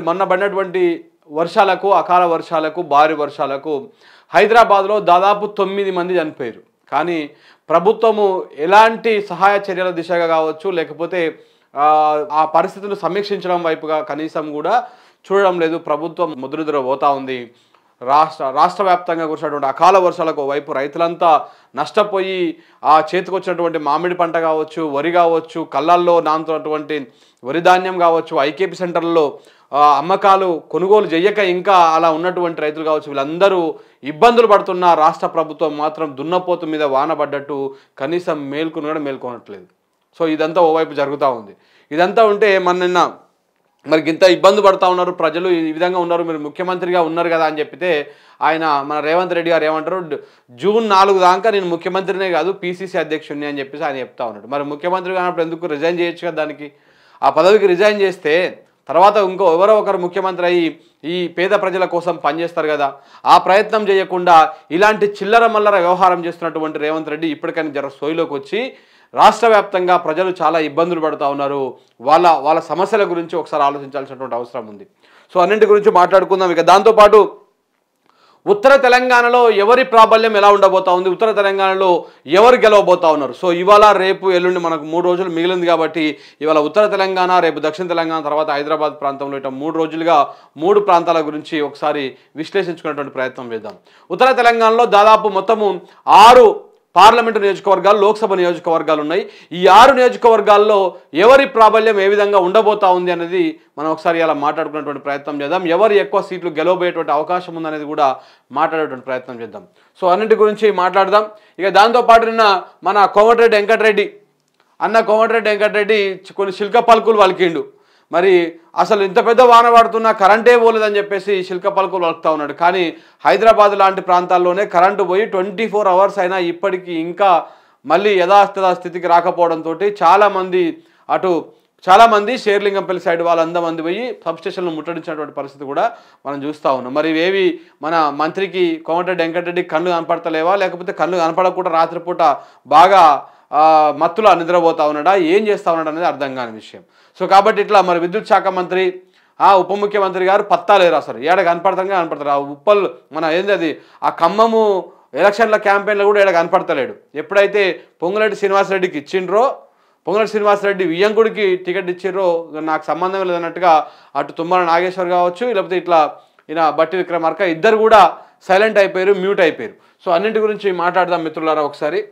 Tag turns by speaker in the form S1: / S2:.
S1: మొన్న పడినటువంటి వర్షాలకు, అకాల వర్షాలకు, భారీ వర్షాలకు హైదరాబాద్లో దాదాపు 9 మంది చనిపోయారు. కానీ ప్రభుత్వము ఎలాంటి సహాయ చర్యల దిశగా కావచ్చు, లేకపోతే ఆ పరిస్థితులను సమీక్షించడం వైపుగా కనీసం కూడా చూడడం లేదు. ప్రభుత్వం ముద్రదుర పోతా ఉంది. రాష్ట్ర వ్యాప్తంగా కురిసినటువంటి అకాల వర్షాలకు వైపు రైతులంతా నష్టపోయి ఆ చేతికొచ్చినటువంటి మామిడి పంట కావచ్చు, వరి కావచ్చు, కళ్ళల్లో నానుతున్నటువంటి వరి ధాన్యం కావచ్చు, ఐకేపీ సెంటర్లలో అమ్మకాలు కొనుగోలు చేయక ఇంకా అలా ఉన్నటువంటి రైతులు కావచ్చు, వీళ్ళందరూ ఇబ్బందులు పడుతున్న రాష్ట్ర ప్రభుత్వం మాత్రం దున్నపోతు మీద వాన పడ్డట్టు కనీసం మేల్కొనట్లేదు. సో ఇదంతా ఓవైపు జరుగుతూ ఉంది. ఇదంతా ఉంటే నిన్న మరి ఇంత ఇబ్బంది పడుతూ ఉన్నారు ప్రజలు, ఈ విధంగా ఉన్నారు, మీరు ముఖ్యమంత్రిగా ఉన్నారు కదా అని చెప్పితే మన రేవంత్ రెడ్డి గారు ఏమంటారు, జూన్ 4 దాకా నేను ముఖ్యమంత్రినే కాదు పీసీసీ అధ్యక్షుడిని అని చెప్పేసి ఆయన చెప్తా ఉన్నాడు. మరి ముఖ్యమంత్రి కానప్పుడు ఎందుకు రిజైన్ చేయొచ్చు కదా, దానికి ఆ పదవికి రిజైన్ చేస్తే తర్వాత ఎవరో ఒకరు ముఖ్యమంత్రి అయ్యి ఈ పేద ప్రజల కోసం పనిచేస్తారు కదా. ఆ ప్రయత్నం చేయకుండా ఇలాంటి చిల్లర మల్లర వ్యవహారం చేస్తున్నటువంటి రేవంత్ రెడ్డి ఇప్పటికైనా జర సోయిలోకి వచ్చి రాష్ట్ర వ్యాప్తంగా ప్రజలు చాలా ఇబ్బందులు పడుతూ ఉన్నారు, వాళ్ళ సమస్యల గురించి ఒకసారి ఆలోచించాల్సినటువంటి అవసరం ఉంది. సో అన్నింటి గురించి మాట్లాడుకుందాం. ఇక దాంతోపాటు ఉత్తర తెలంగాణలో ఎవరి ప్రాబల్యం ఎలా ఉండబోతా ఉంది, ఉత్తర తెలంగాణలో ఎవరు గెలవబోతా ఉన్నారు. సో ఇవాళ రేపు ఎల్లుండి మనకు 3 రోజులు మిగిలింది కాబట్టి ఇవాళ ఉత్తర తెలంగాణ, రేపు దక్షిణ తెలంగాణ, తర్వాత హైదరాబాద్ ప్రాంతంలో ఇట్లా 3 రోజులుగా 3 ప్రాంతాల గురించి ఒకసారి విశ్లేషించుకునేటువంటి ప్రయత్నం చేద్దాం. ఉత్తర తెలంగాణలో దాదాపు మొత్తము 6 పార్లమెంటు నియోజకవర్గాలు, లోక్సభ నియోజకవర్గాలు ఉన్నాయి. ఈ 6 నియోజకవర్గాల్లో ఎవరి ప్రాబల్యం ఏ విధంగా ఉండబోతా ఉంది అనేది మనం ఒకసారి ఇలా మాట్లాడుకునేటువంటి ప్రయత్నం చేద్దాం. ఎవరు ఎక్కువ సీట్లు గెలవబోయేటువంటి అవకాశం ఉందనేది కూడా మాట్లాడేటువంటి ప్రయత్నం చేద్దాం. సో అన్నింటి గురించి మాట్లాడదాం. ఇక దాంతోపాటు నిన్న మన కోమటిరెడ్డి వెంకటరెడ్డి కొన్ని శిల్క పలుకులు పలికిండు. మరి అసలు ఇంత పెద్ద వాన పడుతున్నా కరెంటే పోలేదని చెప్పేసి శిల్క పలుకులు వలుకుతా ఉన్నాడు. కానీ హైదరాబాద్ లాంటి ప్రాంతాల్లోనే కరెంటు పోయి 24 అవర్స్ అయినా ఇప్పటికీ ఇంకా మళ్ళీ యథాస్థిత స్థితికి రాకపోవడంతో చాలామంది షేర్లింగంపల్లి సైడ్ వాళ్ళందమంది పోయి సబ్స్టేషన్లు ముట్టడించినటువంటి పరిస్థితి కూడా మనం చూస్తూ ఉన్నాం. మరి ఇవేవి మన మంత్రికి కోమటిరెడ్డి వెంకటరెడ్డి కళ్ళు కనపడతలేవా, లేకపోతే కళ్ళు కనపడకుండా రాత్రిపూట బాగా మత్తులో నిద్రపోతా ఉన్నాడా, ఏం చేస్తూ ఉన్నాడు అనేది అర్థం కాని విషయం. సో కాబట్టి ఇట్లా మరి విద్యుత్ శాఖ మంత్రి, ఉప ముఖ్యమంత్రి గారు పత్తా లేరు అసలు, ఏడ కనపడతారు. ఆ ఉప్పల్ మన అది ఆ ఖమ్మము ఎలక్షన్ల క్యాంపెయిన్లో కూడా ఏడ కనపడతలేడు. ఎప్పుడైతే పొంగులేటి శ్రీనివాసరెడ్డికి ఇచ్చిండ్రో, పొంగులేటి శ్రీనివాసరెడ్డి వియ్యంకుడికి టికెట్ ఇచ్చిర్రో నాకు సంబంధం లేదన్నట్టుగా అటు తుమ్మల నాగేశ్వర్ కావచ్చు, లేకపోతే ఇట్లా బట్టి విక్రమార్క ఇద్దరు కూడా సైలెంట్ అయిపోయారు, మ్యూట్ అయిపోయారు. సో అన్నింటి గురించి మాట్లాడదాం మిత్రులారా ఒకసారి.